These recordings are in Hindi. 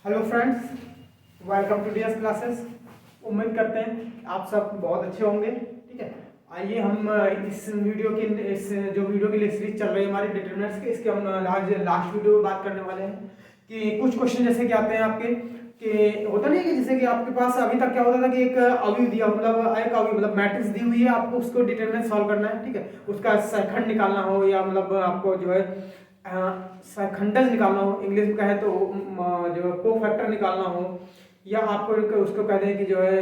Hello friends, welcome to DS classes. उम्मीद करते हैं आप सब बहुत अच्छे होंगे। ठीक है, आइए हम इस जो वीडियो की सीरीज चल रही है हमारी डिटरमिनेंट्स के, इसके हम लास्ट वीडियो में बात करने वाले हैं कि कुछ क्वेश्चन जैसे कि आते हैं आपके कि होता नहीं है कि जैसे कि आपके पास अभी तक क्या होता था कि एक अवयव दिया, मतलब एक अवयव मतलब मैट्रिक्स दी हुई है, आपको उसको डिटरमिनेंट सॉल्व करना है। ठीक है, उसका सहखंड निकालना हो या मतलब आपको जो है सहखंडज निकालना हो, इंग्लिश में कहे तो जो कोफैक्टर निकालना हो, या आपको उसको कहते हैं कि जो है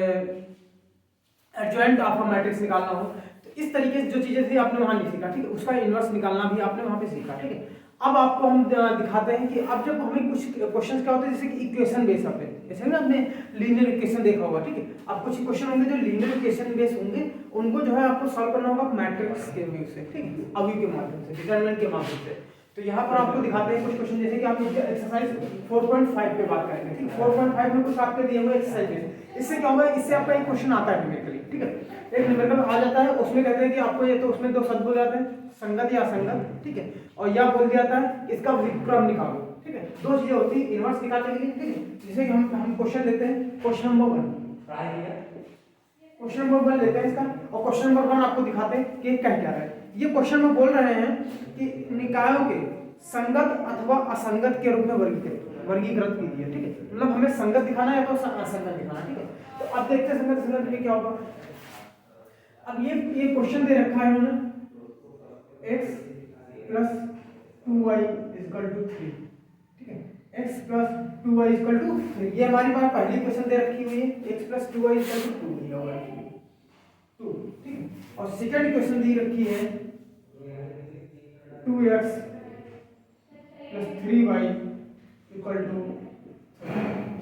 एडजॉइंट ऑफ अ मैट्रिक्स निकालना हो। तो इस तरीके से जो चीजें थी आपने वहां नहीं सीखा। ठीक है, उसका इनवर्स निकालना भी आपने वहां पे सीखा। ठीक है, अब आपको हम दिखाते हैं कि अब जब हमें कुछ क्वेश्चन क्या होते हैं जैसे कि इक्वेशन बेस होते हैं, जैसे ना आपने लीनियर इक्वेशन देखा होगा। ठीक है, अब कुछ क्वेश्चन होंगे जो लीनियर इक्वेशन बेस होंगे, उनको जो है आपको सॉल्व करना होगा मैट्रिक्स के व्यू से। ठीक है, अवयव के माध्यम से, डिटरमिनेंट के माध्यम से। तो यहाँ पर आपको दिखाते हैं कुछ क्वेश्चन जैसे कि आप एक्सरसाइज 4.5 पे बात करेंगे। ठीक, 4.5 में कुछ आपके दिए हुए एक्सरसाइज है। इससे क्या होगा, इससे आपका एक क्वेश्चन आता है न्यूमेरिकली। ठीक है, एक न्यूमेरिकल आ जाता है, उसमें कहते हैं कि आपको ये तो उसमें दो शब्द बोल जाते हैं, संगत या असंगत। ठीक है, और यह बोल दिया जाता है इसका व्युत्क्रम निकालो। ठीक है, दो चीजें होती है इनवर्स निकालने के लिए। ठीक है, जैसे कि हम क्वेश्चन लेते हैं, क्वेश्चन नंबर 1 लेते हैं इसका, और क्वेश्चन नंबर 1 आपको दिखाते हैं कि कह क्या रहा है। ये क्वेश्चन में बोल रहे हैं कि निकायों के संगत अथवा असंगत के रूप में वर्गीकृत कीजिए। ठीक है, मतलब हमें संगत दिखाना है तो असंगत दिखाना। ठीक है, तो अब देखते हैं संगत असंगत में क्या होगा। अब ये क्वेश्चन दे रखा है उन्होंने, x plus 2y equal to 3। ठीक है, x plus 2y equal to 3, ये हमारी बात पहली क्वेश्चन दे रखी हुई है, x plus 2y equal to 2 दिया हुआ है 2। ठीक है, और सेकंड क्वेश्चन दी रखी है 2x plus 3y equal to,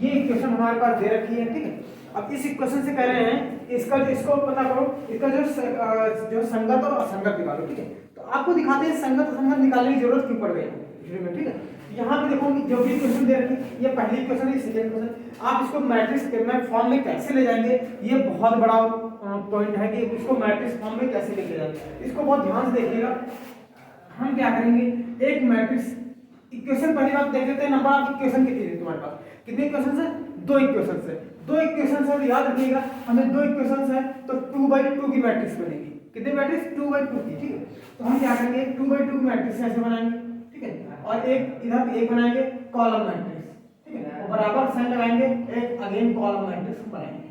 ये इक्वेशन हमारे पास दे रखी है। ठीक है, अब इस इक्वेशन से कह रहे हैं इसको पता करो, इसका जो संगत और असंगत निकालो। ठीक है, तो आपको दिखाते हैं संगत असंगत निकालने की जरूरत क्यों पड़ गई है। ठीक है, यहाँ पे देखो जो भी इक्वेशन दे रखी है, ये पहली इक्वेशन है, सेकंड इक्वेशन, आप इसको मैट्रिक्स में फॉर्म में कैसे ले जाएंगे, ये बहुत बड़ा पॉइंट है कि इसको मैट्रिक्स फॉर्म में कैसे लेके जाएंगे। इसको बहुत ध्यान से देखिएगा। हम क्या करेंगे, एक मैट्रिक्स इक्वेशन पहली बात देख लेते हैं, नंबर ऑफ इक्वेशन कितनी है तुम्हारे पास, कितने इक्वेशन है, दो इक्वेशन है। दो इक्वेशन है, याद रखिएगा हमें दो इक्वेशन है तो 2/2 की मैट्रिक्स बनेगी। कितनी मैट्रिक्स, 2/2 की। ठीक है, तो हम क्या करेंगे 2/2 की मैट्रिक्स ऐसे बनाएंगे। ठीक है, और एक इधर एक बनाएंगे कॉलम मैट्रिक्स। ठीक है, और बराबर साइन लगाएंगे, एक अगेन कॉलम मैट्रिक्स बनाएंगे।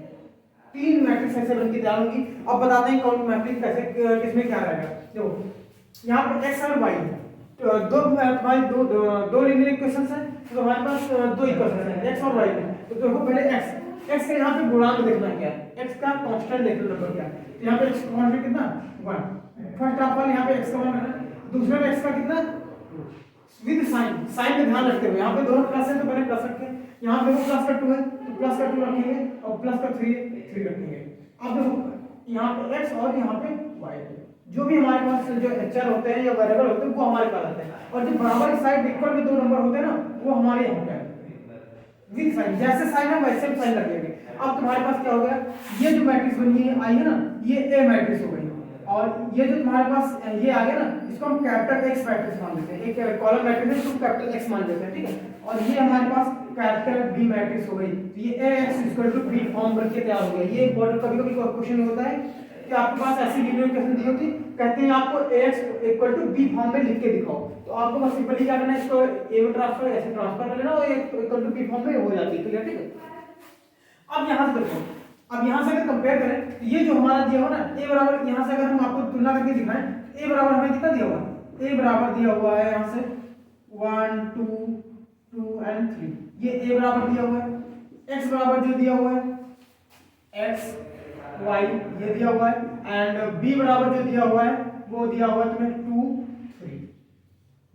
तीन मैट्रिक्स ऐसे बनके तैयार होगी। अब बताते हैं कौन मैट्रिक्स कैसे किसमें क्या रहेगा। देखो यहाँ पे x और y दो लीनियर इक्वेशंस हैं, तो हमारे पास दो इक्वेशंस हैं x और y में। तो देखो पहले x का यहाँ पे गुणांक देखना है क्या है, x का कांस्टेंट देखना नंबर क्या है। तो यहाँ पे x का कांस्टेंट कितना 1, फर्स्ट ऑफ ऑल यहाँ पे x का मान रखना है, दूसरे में x का कितना विद साइन, साइन में ध्यान रखते हुए यहाँ पे दोनों प्लस है तो पहले प्लस रखें, यहाँ पे प्लस का 2 है तो प्लस का 2 रखेंगे और प्लस का 3 रखेंगे। अब देखो यहाँ पे x और यहाँ पे y, जो भी हमारे पास जो चर होते हैं या वेरिएबल होते हैं वो हमारे पास आते हैं, और जो बराबर साइड इक्वल में दो नंबर होते हैं ना वो हमारे यहाँ पे विद साइन, जैसे साइन है वैसे साइन लगेंगे। अब तुम्हारे पास क्या हो गया, ये जो मैट्रिक्स बनी है आई है ना, ये ए मैट्रिक्स हो गई, और ये जो तुम्हारे पास ये आ गया ना, इसको हम कैपिटल एक्स मैट्रिक्स मान लेते हैं, एक कॉलम मैट्रिक्स है इसको कैपिटल एक्स मान लेते हैं। ठीक है, और ये हमारे पास कैपिटल बी मैट्रिक्स हो गई, तो ये A X equal to B form बनके तैयार हो गया। ये बहुत कभी कभी क्वेश्चन होता है कि आपके पास ऐसी लीनियर इक्वेशन दी होती, कहते हैं आपको ax equal to b form में लिख के दिखाओ, तो आपको बस सिंपली क्या करना है, इसको a में ट्रांसफर ऐसे ट्रांसफर कर लेना और इक्वल टू b फॉर्म में हो जाती है। क्लियर, ठीक है। अब यहां से देखो, अब यहां से अगर कंपेयर करें तो ये जो हमारा दिया हुआ ना a बराबर, यहां से अगर हम आपको तुलना करके दिखाएं a बराबर हमें कितना दिया हुआ है, a बराबर दिया हुआ है यहां से 1 2 2 एंड 3, ये a बराबर दिया हुआ है, x बराबर जो दिया हुआ है x y ये दिया हुआ है, एंड b बराबर जो दिया हुआ है वो दिया हुआ है तुम्हें 2 3।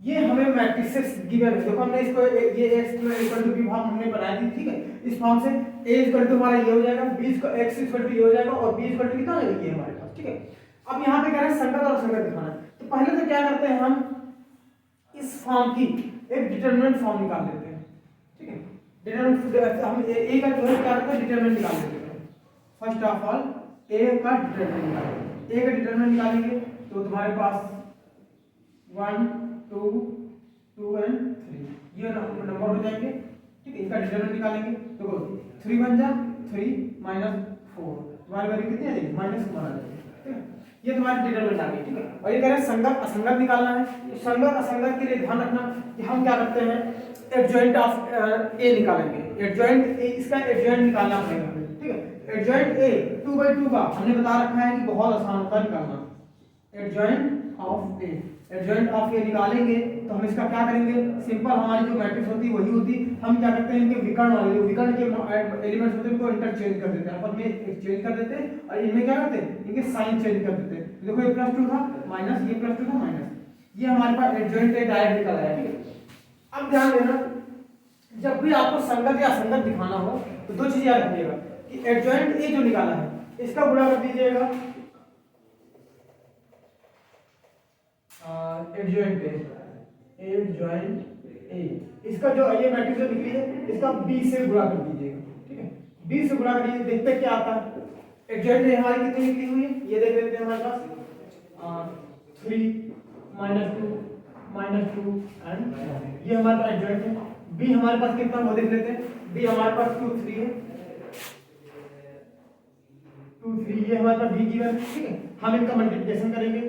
ये हमें मैट्रिसेस गिवन है। देखो हमने इसको ये x equal to b form हमने बना दी। ठीक है, इस फॉर्म से a इक्वल टू हमारा ये हो जाएगा, b x इक्वल टू ये हो जाएगा और b इक्वल टू कितना है ये हमारे पास। ठीक है, अब यहाँ पे कह रहे हैं संगत और असंगत दिखाना है, तो पहले तो क्या करते हैं हम इस फॉर्म की एक डिटरमिनेंट फॉर्म निकाल लेते हैं। ठीक है, डिटरमिनेंट हम a का जो है क्या करते हैं डिटरमिनेंट निकाल लेते हैं। फर्स्ट ऑफ ऑल a का डिटरमिनेंट निकालेंगे, a का डिटरमिनेंट निकालेंगे तो तुम्हारे पास 1 2 2 एंड 3 ये नंबर हो जाएंगे। ठीक है, इसका डिटरमिनेंट निकालेंगे। देखो 3 बन जा 3 माइनस 4, तुम्हारी वैल्यू कितनी आ जाएगी -1 आ जाएगी। ठीक है, ये तुम्हारी डिटरमिनेंट आ गई। ठीक है, और ये कह रहे हैं संगत असंगत निकालना है। तो संगत असंगत के लिए ध्यान रखना कि हम क्या करते हैं, एडजॉइंट ऑफ ए निकालेंगे। एडजॉइंट ए, इसका एडजॉइंट निकालना पड़ेगा। ठीक है, एडजॉइंट ए 2/2 का हमने बता रखा है कि बहुत आसान होता है निकालना। Adjoint of A, adjoint of A निकालेंगे तो हम इसका क्या करेंगे, सिंपल हमारी जो मैट्रिक्स होती है वही होती, हम क्या करते हैं इनके विकर्ण वाले जो विकर्ण के एलिमेंट्स होते हैं उनको इंटरचेंज कर देते हैं, आपस में एक्सचेंज कर देते हैं और इनमें क्या करते हैं, इनके साइन चेंज कर देते हैं। देखो ये +2 था माइनस, ये +2 था माइनस, ये हमारे पास एडजॉइंट ए डायरेक्ट निकल आया। ठीक है, अब ध्यान देना जब भी आपको संगत या असंगत दिखाना हो तो दो चीज याद रखिएगा कि एडजॉइंट ए जो निकाला है इसका गुणा कर दीजिएगा एडजॉइंट ए, इसका जो ये मैट्रिक्स जो निकली है इसका b से गुणा कर दीजिएगा। ठीक है, b से गुणा करिए, देखते हैं क्या आता है। एडजॉइंट ए हमारी कितनी निकली हुई है ये देख लेते हैं, हमारे पास 3 -2 एंड ये हमारे पास एडजॉइंट है। b हमारे पास कितना वो देख लेते हैं, b हमारे पास 2 3 है, 2 3 ये हमारे पास b गिवन। ठीक है, हम इनका मल्टीप्लिकेशन करेंगे,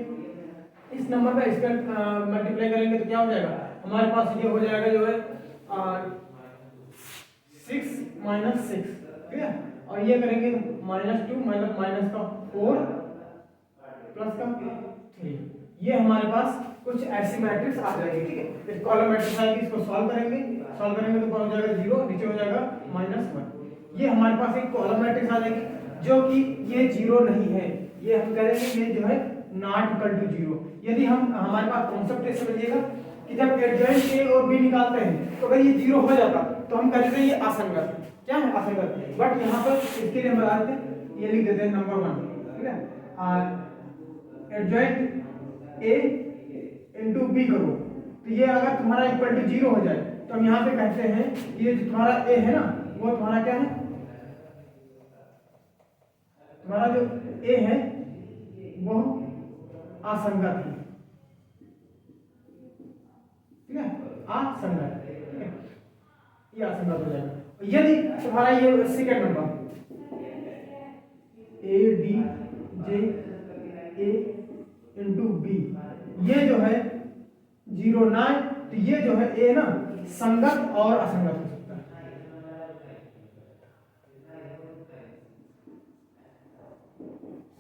इस नंबर का इसका मल्टीप्लाई करेंगे तो क्या हो जाएगा, हमारे पास ये हो जाएगा जो है 6 - 6। ठीक है, और ये करेंगे -2 माइनस का 4 प्लस का 3, ये हमारे पास कुछ ऐसी मैट्रिक्स आ जाएगी। ठीक है, एक कॉलम मैट्रिक्स आएगी, इसको सॉल्व करेंगे तो कौन हो जाएगा 0, नीचे हो जाएगा -1। ये हमारे पास एक कॉलम मैट्रिक्स आ जाएगी जो कि ये 0 नहीं है, ये हम कह रहे हैं ये जो है नॉट इक्वल टू 0। यदि हम हमारे पास कॉन्सेप्ट ऐसे समझिएगा कि जब एडजॉइंट ए और बी निकालते हैं तो अगर ये 0 हो जाता तो हम कहते हैं ये असंगत, क्या है असंगत। बट यहाँ पर इसके लिए हम बता देते हैं, ये लिख देते हैं नंबर 1। ठीक है, एडजॉइंट ए इनटू बी करो तो ये अगर तुम्हारा इक्वल टू 0 हो जाए तो हम यहाँ पे कहते हैं कि ये जो तुम्हारा ए है ना वो तुम्हारा क्या है, तुम्हारा जो ए है वो असंगत है। ठीक है, असंगत। ठीक है, ये असंगत हो जाएगा। यदि तुम्हारा ये second number A D J A into B ये जो है 0 ना तो ये जो है ए ना संगत और असंगत हो सकता है,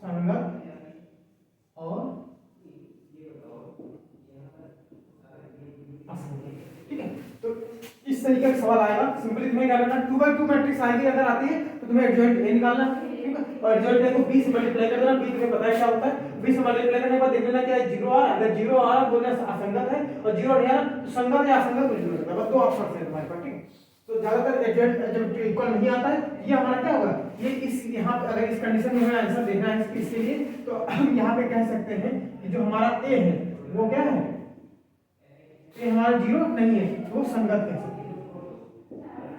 संगत और असंगत। ठीक है, तो इस तरीके का सवाल आएगा। सिंपली तुम्हें क्या करना है, 2/2 मैट्रिक्स आएगी अगर आती है तो तुम्हें एडजॉइंट ए निकालना है। ठीक है, और एडजॉइंट ए को b से मल्टीप्लाई कर देना, b तुम्हें पता है क्या होता है, b से मल्टीप्लाई करने के बाद देख लेना क्या है 0 आ रहा है, अगर 0 आ रहा बोलने से असंगत है और 0 नहीं आ रहा तो संगत या असंगत कुछ नहीं हो सकता। बस दो ऑप्शन है तुम्हारे पास। ठीक है, तो ज्यादातर एडजॉइंट जब इक्वल नहीं आता है ये हमारा क्या होगा, ये इस यहाँ पे अगर इस कंडीशन में हमें आंसर देना है इसके लिए तो हम यहाँ पे कह सकते हैं कि जो हमारा ए है वो क्या है, ये हमारा 0 नहीं है वो संगत कह सकते हैं।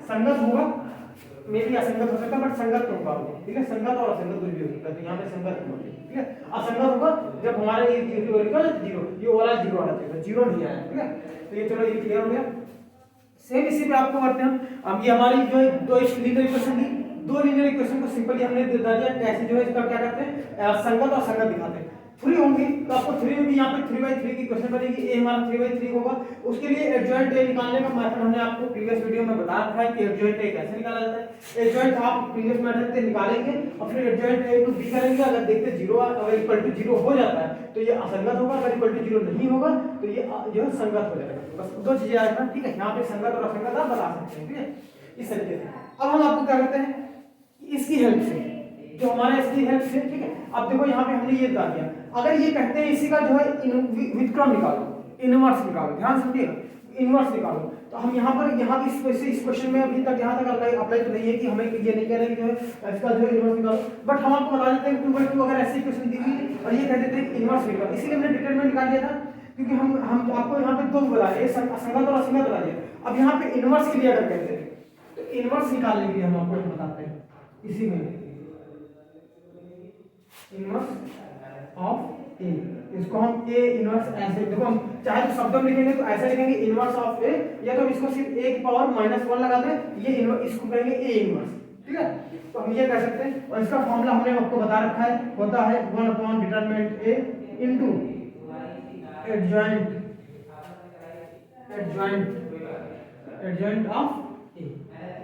संगत होगा मे भी असंगत हो सकता है बट संगत तो होगा। ठीक है, संगत और असंगत कुछ भी हो सकता है, तो यहाँ पे संगत होगा। ठीक है, असंगत होगा जब हमारे ये 0 ये वाला 0 आना चाहिए, 0 नहीं आया। ठीक है, तो ये चलो ये क्लियर हो गया। सेम इसी पे आपको करते हैं अब ये हमारी जो दो लीनियर इक्वेशन थी, दो लीनियर इक्वेशन को सिंपली हमने बता दिया कैसे जो है इसका क्या करते हैं संगत और संगत दिखाते हैं। 3 होंगी तो आपको 3 में भी यहाँ पे 3/3 की क्वेश्चन बनेगी, ए हमारा 3/3 होगा। उसके लिए एडजॉइंट ए निकालने का मेथड हमने आपको प्रीवियस वीडियो में बता रखा है कि एडजॉइंट ए कैसे निकाला जाता है। एडजॉइंट आप प्रीवियस मेथड से निकालेंगे और फिर एडजॉइंट ए टू बी करेंगे, अगर देखते 0 अगर इक्वल टू 0 हो जाता है तो ये असंगत होगा, अगर इक्वल टू 0 नहीं होगा तो ये जो है संगत हो जाएगा। बस दो चीजें याद रखना। ठीक है, यहाँ पे संगत और असंगत आप बता सकते हैं। ठीक है, इस तरीके से अब हम आपको क्या करते हैं इसकी हेल्प से जो हमारे इसकी हेल्प से। ठीक है, अब देखो यहाँ पे हमने ये बता दिया, अगर ये कहते हैं इसी का जो है व्युत्क्रम निकालो, इनवर्स निकालो, ध्यान समझिएगा इनवर्स निकालो, तो हम यहाँ पर इस क्वेश्चन में अभी तक यहाँ तक अप्लाई तो नहीं है कि हमें ये नहीं कह रहे कि जो है इसका जो है इनवर्स निकालो, बट हम आपको बता देते हैं 2/2 अगर ऐसी क्वेश्चन दी हुई और ये कह देते हैं इनवर्स निकालो, इसीलिए हमने डिटरमिनेंट निकाल दिया था क्योंकि हम आपको यहाँ पे दो बताया असंगत और असंगत बता दिया। अब यहाँ पे इनवर्स के लिए अगर कहते हैं तो इनवर्स निकालने के लिए हम आपको बताते हैं इसी में इनवर्स ऑफ ए, इसको हम ए इनवर्स ऐसे देखो, हम चाहे तो शब्दों में लिखेंगे तो ऐसा लिखेंगे इनवर्स ऑफ ए, या तो हम इसको सिर्फ ए की पावर -1 लगा दें, ये इसको कहेंगे ए इनवर्स, ठीक है। तो हम ये कह सकते हैं, और इसका फॉर्मूला हमने आपको बता रखा है, होता है 1 determinant A into adjoint of A,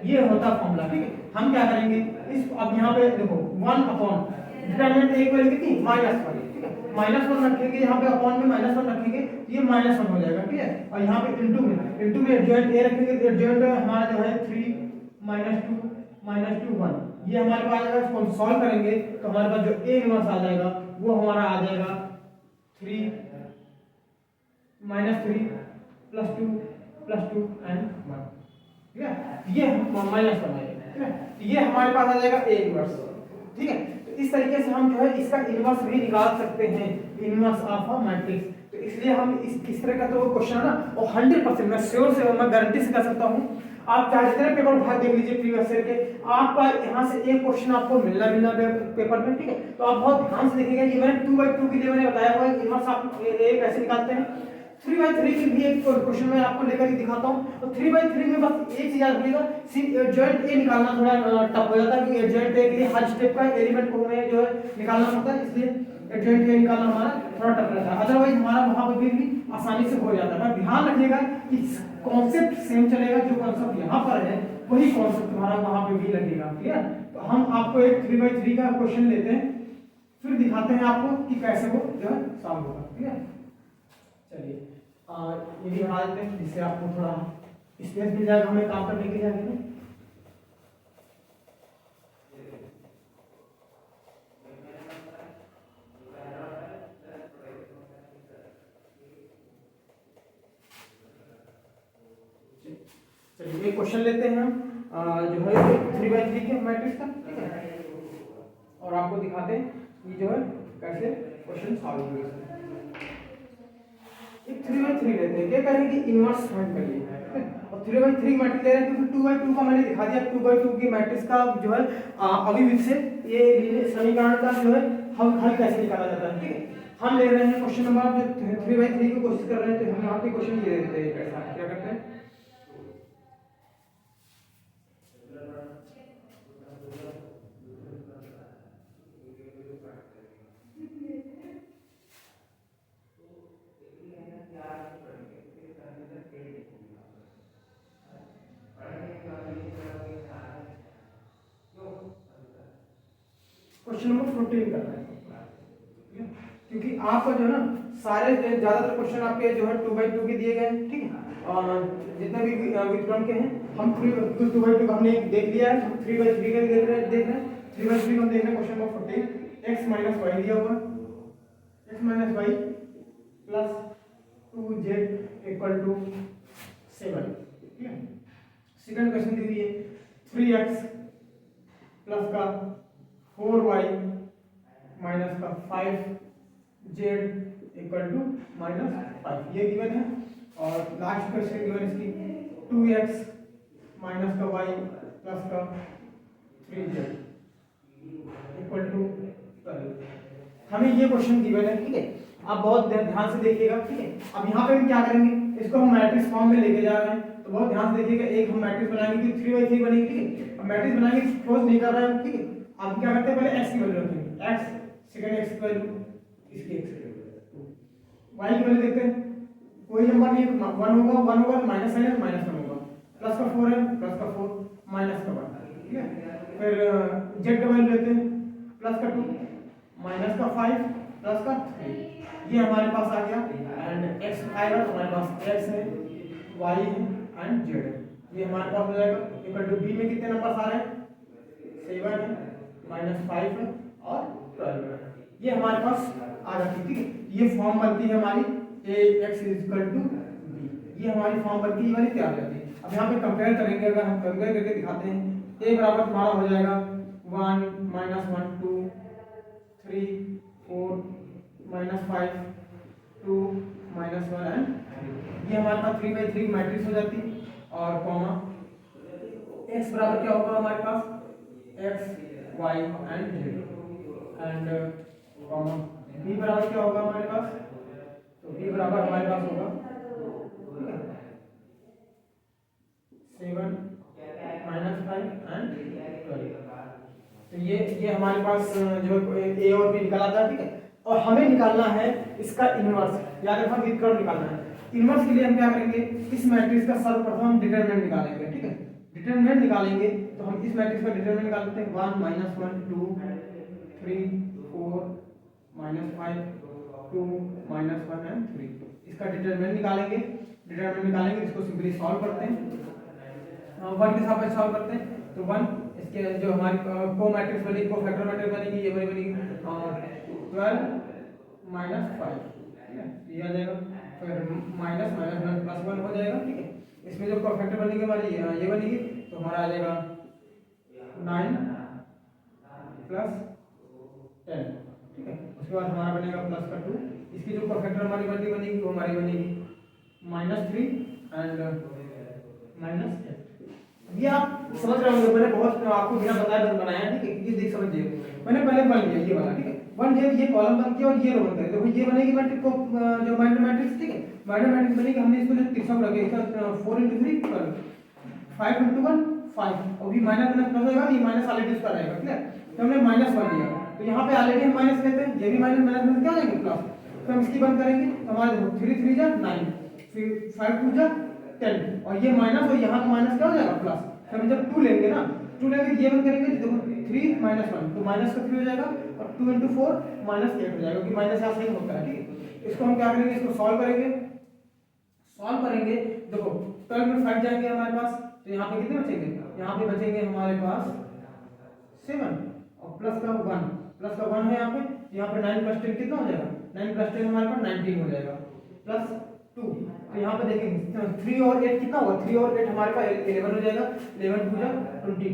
ये होता फॉर्मूला, ठीक है। हम क्या करेंगे, इस अब यहाँ पे देखो 1 अपॉन डिटरमिनेंट ए की वैल्यू कितनी -1, ठीक है, -1 रखेंगे यहाँ पे, अपॉन में -1 रखेंगे, ये -1 हो जाएगा, ठीक है। और यहाँ पे इनटू में एडजॉइंट ए रखेंगे, तो एडजॉइंट हमारा जो है 3 -2 1, ये हमारे पास आ जाएगा। इसको हम सॉल्व करेंगे तो हमारे पास जो ए इनवर्स आ जाएगा वो हमारा आ जाएगा 3 -3 +2 एंड 1, ठीक है। ये -1 आएगा, ठीक है। ये हमारे पास आ जाएगा ए इनवर्स, ठीक है। तो इस तरीके से हम जो है इसका इनवर्स भी निकाल सकते हैं, इनवर्स ऑफ अ मैट्रिक्स। तो इसलिए हम इस तरह का तो क्वेश्चन है ना, वो 100% मैं श्योर से, मैं गारंटी से कह सकता हूं, आप चाहे जितने पेपर उठा देख लीजिए प्रीवियस ईयर के, आपका यहाँ से एक क्वेश्चन आपको मिलना पेपर में, ठीक है। तो आप बहुत ध्यान से देखेंगे, ये मैंने 2/2 के लिए मैंने बताया हुआ है इनवर्स आप ए कैसे निकालते हैं। 3/3 की भी एक क्वेश्चन मैं आपको लेकर के दिखाता हूं। तो 3/3 में बस एक चीज याद रखिएगा, सिर्फ एडजॉइंट ए निकालना थोड़ा टफ हो जाता है, क्योंकि एडजॉइंट ए के लिए हर स्टेप का एलिमेंट को हमें जो है निकालना पड़ता है, इसलिए एडजॉइंट ए निकालना हमारा थोड़ा टफ रहता है। अदरवाइज हमारा वहां पर भी आसानी से हो जाता है। ध्यान रखिएगा कि कॉन्सेप्ट सेम चलेगा, जो कॉन्सेप्ट यहाँ पर है वही कॉन्सेप्ट हमारा वहां पे भी लगेगा, ठीक है। तो हम आपको एक 3/3 का क्वेश्चन लेते हैं, फिर दिखाते हैं आपको कि कैसे वो जो है सॉल्व होगा, ठीक है। चलिए ये भी बना देते हैं, जिससे आपको थोड़ा स्पेस मिल जाएगा हमें काम करने के लिए आगे में। चलिए एक क्वेश्चन लेते हैं हम, जो है 3/3 के मैट्रिक्स का, ठीक है, और आपको दिखाते हैं कि जो है कैसे क्वेश्चन सॉल्व होगा। 3/3 लेते हैं, क्या करेंगे इनवर्स फाइंड करिए, ठीक है। और 3/3 मैट्रिक्स ले रहे हैं क्योंकि 2/2 का मैंने दिखा दिया, 2/2 की मैट्रिक्स का जो है अविभाज्य ये समीकरण का जो है हल कैसे निकाला जाता है, ठीक है। हम ले रहे हैं क्वेश्चन नंबर जो 3/3 की कोशिश कर रहे हैं, तो हम यहाँ पे क्वेश्चन ये देते हैं, कैसा क्या करते हैं। क्वेश्चन नंबर 14 करना है, क्योंकि आपका जो है ना सारे ज्यादातर क्वेश्चन आपके जो है 2/2 के दिए गए हैं, ठीक है। और जितने भी व्युत्क्रम के हैं हम 2/2 का हमने देख लिया है, हम 3/3 का देख रहे हैं 3/3 का हम देख रहे हैं। क्वेश्चन नंबर 14, x - y दिया हुआ, x - y प्लस 2z = 7, ठीक है। सेकंड क्वेश्चन दी हुई है 3x प्लस का 4y माइनस का 5z -5, ये गिवन है। और लास्ट क्वेश्चन गिवन इसकी 2x माइनस का y प्लस का 3z = 12। हमें ये क्वेश्चन गिवन है, ठीक है। आप बहुत ध्यान से देखिएगा, ठीक है। अब यहाँ पे हम क्या करेंगे, इसको हम मैट्रिक्स फॉर्म में लेके जा रहे हैं, तो बहुत ध्यान से देखिएगा। एक हम मैट्रिक्स बनाएंगे कि 3/3 बनेगी, ठीक है। अब मैट्रिक्स बनाएंगे, क्लोज नहीं कर रहे हैं, ठीक है। अब क्या करते हैं, पहले x की वैल्यू रखेंगे, x, सेकंड x की वैल्यू, इसकी x की वैल्यू, y की वैल्यू देखते हैं। कोई नंबर नहीं, 1 होगा माइनस साइन है, -1 होगा, प्लस का 4 है, प्लस का 4 माइनस का 1, ठीक है। फिर z का वैल्यू लेते हैं, प्लस का 2 माइनस का 5 प्लस का 3, ये हमारे पास आ गया। एंड x आएगा तो हमारे पास x है, y है एंड z है, ये हमारे पास हो जाएगा। इक्वल टू b में कितने नंबर आ रहे हैं, 7 है, -5 है और 12 है, ये हमारे पास आ जाती है, ठीक है। ये फॉर्म बनती है हमारी ax = b, ये हमारी फॉर्म बनती है, ये वाली तैयार हो जाती है। अब यहाँ पे कंपेयर करेंगे, अगर हम कंपेयर करके दिखाते हैं, a बराबर हमारा हो जाएगा 1 -1 2 3 4 -5 2 -1 एंड 3, ये हमारे पास 3/3 मैट्रिक्स हो जाती है। और कॉमा x बराबर क्या होगा हमारे पास, x y and z and comma B बराबर क्या होगा हमारे पास, तो बी बराबर हमारे पास होगा 7 -5 एंड 12। तो ये हमारे पास जो ए और बी निकाला था, ठीक है। और हमें निकालना है इसका इनवर्स, याद रखना व्युत्क्रम निकालना है। इनवर्स के लिए हम क्या करेंगे, इस मैट्रिक्स का सर्वप्रथम डिटरमिनेंट निकालेंगे, ठीक है। डिटरमिनेंट निकालेंगे तो हम इस मैट्रिक्स का डिटरमिनेंट निकालते हैं 1 -1 2 3 4 -5 2 -1 एंड 3। इसका डिटरमिनेंट निकालेंगे, इसको सिंपली सॉल्व करते हैं, 1 के साथ सॉल्व करते हैं। तो 1 इसके जो हमारी को मैट्रिक्स बनेगी, को फैक्टर मैट्रिक्स बनेगी, ये बनेगी 12 -5, ठीक है। ये आ जाएगा, फिर माइनस +1 हो जाएगा, ठीक है। इसमें जो को फैक्टर बनेगी हमारी ये बनेगी, तो हमारा आ जाएगा 9 + 10, ठीक है। उसके बाद हमारा बनेगा +2। इसकी जो को फैक्टर हमारी बनेगी वो हमारी बनेगी -3 एंड -8। ये आप समझ रहे होंगे, मैंने बहुत आपको बिना बताए बनाया, ठीक है। ये देख समझिए, मैंने पहले बन लिया ये वाला, ठीक है। बन गया, ये कॉलम बन गया और ये रो बन गया। देखो ये बनेगी मैट्रिक्स को जो माइनर मैट्रिक्स, ठीक है। माइनर मैट्रिक्स बनेगी, हमने इसको जो तिरछा रखे, इसका 4 × 3 12, 5 × 1 5, और भी माइनस प्लस होगा, ये माइनस ऑलरेडी इसका रहेगा, ठीक है। तो हमने -1 लिया, तो यहाँ पे ऑलरेडी हम माइनस लेते हैं, ये भी माइनस माइनस क्या हो जाएंगे प्लस। तो हम इसकी बंद करेंगे, तो हमारे 3 3 जा 9, फिर 5 2 जा 10, और ये माइनस और यहाँ का माइनस क्या हो जाएगा प्लस। तो हम जब 2 लेंगे ना, 2 लेंगे, ये बंद करेंगे, देखो 3 -1, तो माइनस का 3 हो जाएगा, और 2 × 4 -8 हो जाएगा, क्योंकि माइनस यहाँ सही होता है, ठीक है। इसको हम क्या करेंगे, इसको सॉल्व करेंगे। देखो 12 में 5 जाएंगे हमारे पास, तो यहाँ पे कितने बचेंगे, यहाँ पे बचेंगे हमारे पास 7, और प्लस का 1 है यहाँ पे। यहाँ पे 9 + 10 कितना हो जाएगा, 9 + 10 हमारे पास 19 हो जाएगा, +2। तो यहाँ पे देखेंगे 3 और 8 कितना होगा, 3 और 8 हमारे पास 11 हो जाएगा, 11 2 जा 22,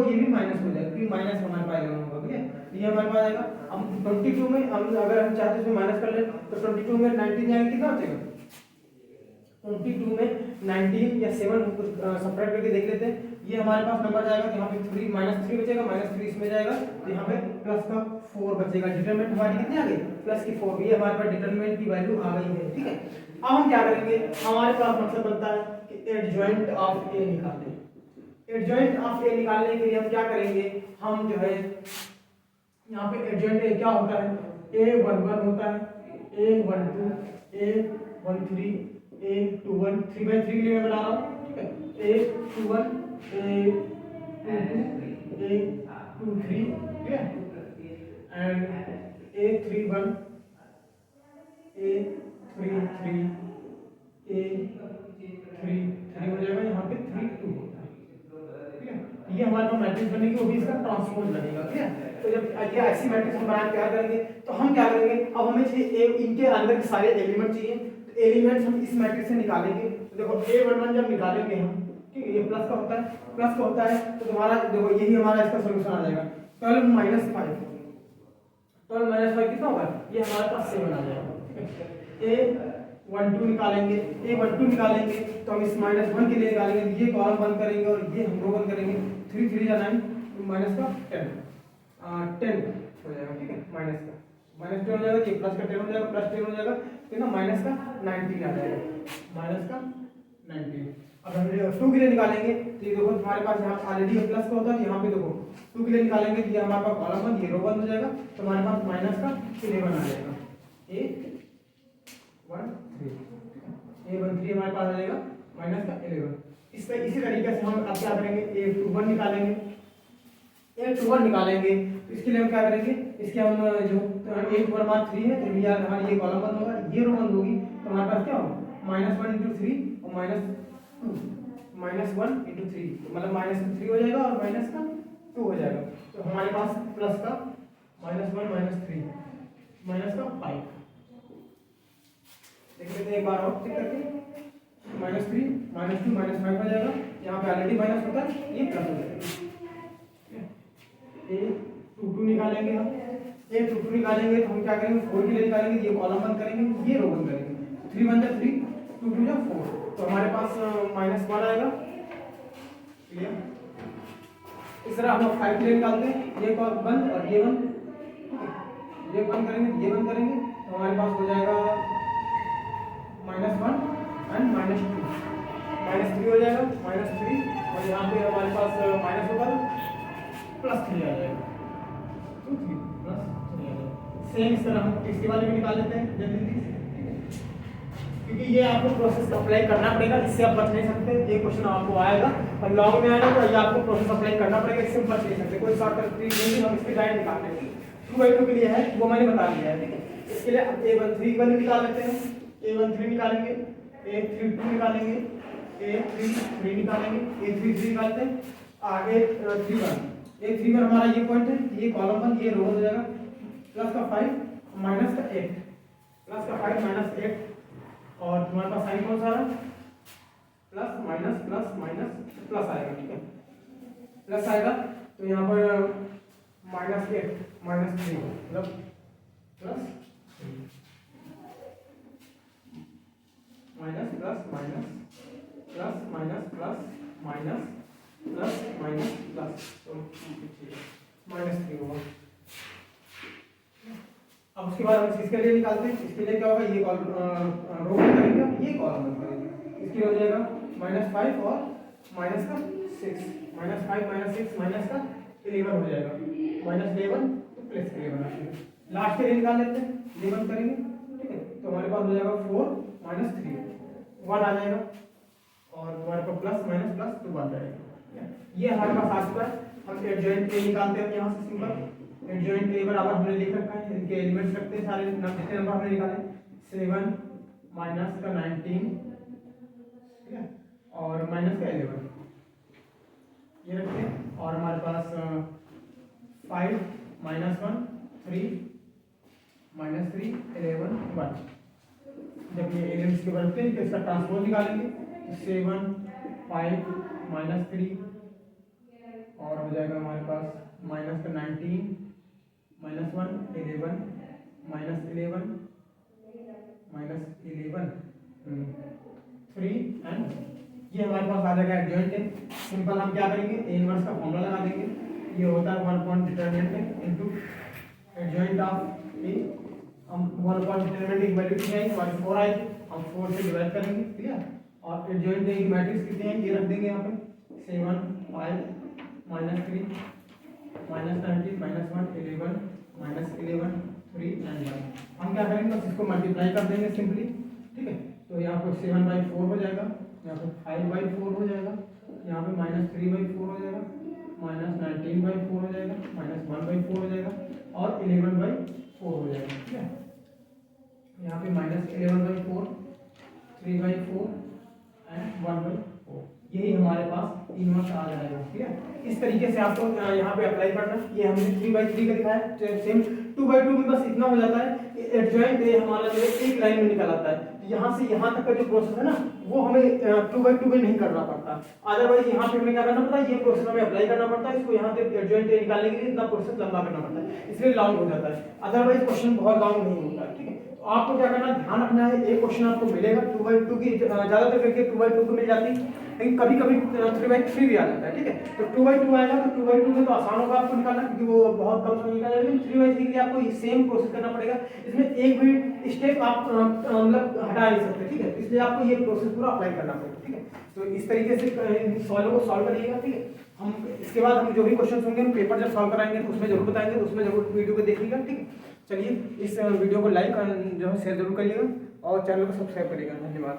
ये भी माइनस हो जाएगा, क्योंकि माइनस हमारे पास 11 होगा, ठीक है। ये हमारे पास आएगा। हम 22 में हम अगर हम चाहते हैं इसमें माइनस कर ले, तो 22 में 19 जाएंगे, कितना बचेगा 22 में 19 या 7 सब्ट्रैक्ट करके देख लेते हैं। ये हमारे पास नंबर जाएगा, यहाँ पे -3 बचेगा, -3 इसमें जाएगा, तो यहाँ पे प्लस का 4 बचेगा। डिटरमिनेंट हमारी कितनी आ गई, प्लस की 4। ये हमारे पास डिटरमिनेंट की वैल्यू आ गई है, ठीक है। अब हम क्या करेंगे, हमारे पास मतलब बनता है कि एडजॉइंट ऑफ ए निकालते हैं। एडजॉइंट ऑफ ए निकालने के लिए हम क्या करेंगे, हम जो है यहाँ पे एडजॉइंट ए क्या होता है, A11 होता है, A12 A13 A21, 3/3 के लिए मैं बना रहा हूँ, ठीक है। A21 A22 A23, ठीक है, एंड A31 A33 A33 हो जाएगा, यहाँ पे 32 होता है, ठीक है। ये हमारे पास मैट्रिक्स बनेगी, वो भी इसका ट्रांसपोज लगेगा, ठीक है। तो जब ये ऐसी मैट्रिक्स हम बना तैयार करेंगे, तो हम क्या करेंगे, अब हमें चाहिए इनके अंदर के सारे एलिमेंट चाहिए, तो एलिमेंट्स हम इस मैट्रिक्स से निकालेंगे। तो देखो A11 जब निकालेंगे हम, ठीक है, ये प्लस का होता है, तो तुम्हारा देखो यही हमारा इसका सॉल्यूशन आ जाएगा। 12 - 5 कितना होगा, ये हमारे पास 7 आ जाएगा, ठीक है। A12 निकालेंगे, तो हम इस -1 के लिए निकालेंगे, ये कॉलम बंद करेंगे और ये हम रो बंद करेंगे। 3 3 जा 9, माइनस का 10 हो जाएगा, ठीक है। माइनस का -10 हो जाएगा, ये प्लस का 10 हो जाएगा, +10 हो जाएगा, तो ना माइनस का 19 आ जाएगा, माइनस का 19। अब हम 2 के लिए निकालेंगे, तो ये देखो तुम्हारे पास यहाँ ऑलरेडी प्लस का होता है, यहाँ पे देखो 2 के लिए निकालेंगे, तो ये हमारे पास कॉलम बंद, ये रो बंद हो जाएगा, तो हमारे पास माइनस का 11 आ जाएगा, A13 हमारे पास आ जाएगा, माइनस का 11। इसी तरीके से हम अब क्या करेंगे, A21 निकालेंगे, तो इसके लिए हम क्या करेंगे, इसके हम जो 8 है, तो यार हमारी ये कॉलम बंद होगा, ये रो बंद होगी, तो हमारे पास क्या होगा -1 × 3 और -1 × 3, मतलब -3 हो जाएगा और माइनस का 2 हो जाएगा, तो हमारे पास प्लस का -1 -3 माइनस का 5। देख लेते हैं एक बार और चेक करके, -3 -2 -5 हो जाएगा, यहाँ पे ऑलरेडी माइनस होता है, ये प्लस हो जाएगा। A22 निकालेंगे हम, A22 निकालेंगे तो हम क्या करेंगे, 4 के लिए निकालेंगे, ये कॉलम बंद करेंगे, ये रो बंद करेंगे, 3 1 जा 3 2 2 जा 4, तो हमारे पास -1 आएगा, क्लियर। इस तरह हम 5 के लिए निकालते हैं, ये कॉलम बंद और ये बंद, ये बंद करेंगे, ये बंद करेंगे, तो हमारे पास हो जाएगा -1 एंड -2, -3 हो जाएगा, -3, और यहाँ पे हमारे पास माइनस होगा तो +3 आ जाएगा, 2 3 +3 आ जाएगा। सेम इस तरह हम इसके वाले भी निकाल लेते हैं जल्दी, क्योंकि ये आपको प्रोसेस अप्लाई करना पड़ेगा, इससे आप बच नहीं सकते। ये क्वेश्चन आपको आएगा और लॉन्ग में आएगा तो ये आपको प्रोसेस अप्लाई करना पड़ेगा, इससे बच नहीं सकते। कोई शॉर्टकट ट्रिक नहीं, हम इसकी डायरेक्ट निकाल लेंगे। 2/2 के लिए है वो मैंने बता दिया है, ठीक है। इसके लिए अब A13 वाले निकाल लेते हैं, A13 निकालेंगे, A32 निकालेंगे, A33 निकालेंगे, A33 निकालते हैं, आगे 31, A31 हमारा ये पॉइंट है, ये कॉलम 1, ये रो हो जाएगा, +5 -8, +5 -8, और तुम्हारे पास साइन कौन सा है, plus minus plus minus plus आएगा, ठीक है, प्लस आएगा। तो यहाँ पर -8 -3 मतलब plus minus plus minus plus minus plus minus plus minus plus, तो -3 होगा। अब उसके बाद हम इसके लिए निकालते हैं, इसके लिए क्या होगा, ये रो करेंगे, ये कॉलम करेंगे, इसके लिए हो जाएगा -5 और -6, -5 -6 -11 हो जाएगा, -11 तो +11 लास्ट के लिए निकाल लेते हैं, 11 करेंगे, ठीक है। तो हमारे पास हो जाएगा 4 -3 1 आ जाएगा, और हमारे पास प्लस माइनस प्लस 2 आ जाएगा। ये हमारे पास आ चुका है। हम एडजॉइंट ए निकालते हैं यहाँ से, सिंपल एडजॉइंट ए बराबर हमने लिख रखा है, इनके एलिमेंट्स रखते हैं, सारे जितने नंबर हमने निकाले 7 माइनस का 19, ठीक है, और माइनस का 11 ये रखते हैं, और हमारे पास 5 -1 3 -3 11 1। जब ये एलिमेंट्स के बनते हैं तो इसका ट्रांसपोज निकालेंगे, 7 5 -3, और हो जाएगा हमारे पास माइनस का 19 -1 11 -11 -11 3, एंड ये हमारे पास आ जाएगा एडजॉइंट है। सिंपल हम क्या करेंगे, ए इनवर्स का फॉर्मूला लगा देंगे, ये होता है 1 point determinant into adjoint of A. हम 1 पॉइंट डिटरमिनेंट की वैल्यू कितनी आएगी, हमारी 4 आएगी, हम 4 से डिवाइड करेंगे, ठीक है। और एडजॉइंट ए की मैट्रिक्स कितनी है ये रख देंगे यहाँ पे, 7 5 -3 -19 -1 11 -11 3 एंड 1। हम क्या करेंगे, बस इसको मल्टीप्लाई कर देंगे सिंपली, ठीक है। तो यहाँ पर 7/4 हो जाएगा, यहाँ पे 5/4 हो जाएगा, यहाँ पे -3/4 हो जाएगा, -19/4 हो जाएगा, -1/4 हो जाएगा, और 11/4 हो जाएगा, ठीक है। यहाँ पे -11/4 3/4 एंड 1/4, यही हमारे पास इनवर्स आ जाएगा, ठीक है। इस तरीके से आपको यहाँ पे अप्लाई करना। ये हमने 3/3 का दिखाया है, सेम 2/2 में बस इतना हो जाता है, एडजॉइंट ए हमारा जो है एक लाइन में निकल आता है, यहाँ से यहाँ तक का जो प्रोसेस है ना वो हमें 2/2 में नहीं करना पड़ता। अदरवाइज यहाँ पे हमें क्या करना पड़ता है, ये प्रोसेस हमें अप्लाई करना पड़ता है, इसको यहाँ से एडजॉइंट ए निकालने के लिए इतना प्रोसेस लंबा करना पड़ता है, इसलिए लॉन्ग हो जाता है। अदरवाइज क्वेश्चन बहुत लॉन्ग नहीं होता है, ठीक है। तो आपको क्या करना, ध्यान रखना है, एक क्वेश्चन आपको मिलेगा 2/2 की, ज्यादातर करके 2/2 को मिल जाती है, लेकिन कभी कभी 3/3 भी आ जाता है, ठीक है। तो 2/2 आएगा तो 2/2 में तो आसान होगा आपको निकालना, क्योंकि वो बहुत कम समय निकालेगा, लेकिन 3/3 के लिए आपको सेम प्रोसेस करना पड़ेगा, इसमें एक भी स्टेप आप मतलब हटा नहीं सकते, ठीक है। इसलिए आपको ये प्रोसेस पूरा अप्लाई करना पड़ेगा, ठीक है। तो इस तरीके से सॉल्व को सॉल्व करिएगा, ठीक है। हम इसके बाद हम जो भी क्वेश्चन होंगे हम पेपर जब सॉल्व कराएंगे तो उसमें जरूर बताएंगे, तो उसमें जरूर वीडियो को देखिएगा, ठीक है। चलिए, इस वीडियो को लाइक जो है शेयर जरूर करिएगा और चैनल को सब्सक्राइब करिएगा। धन्यवाद।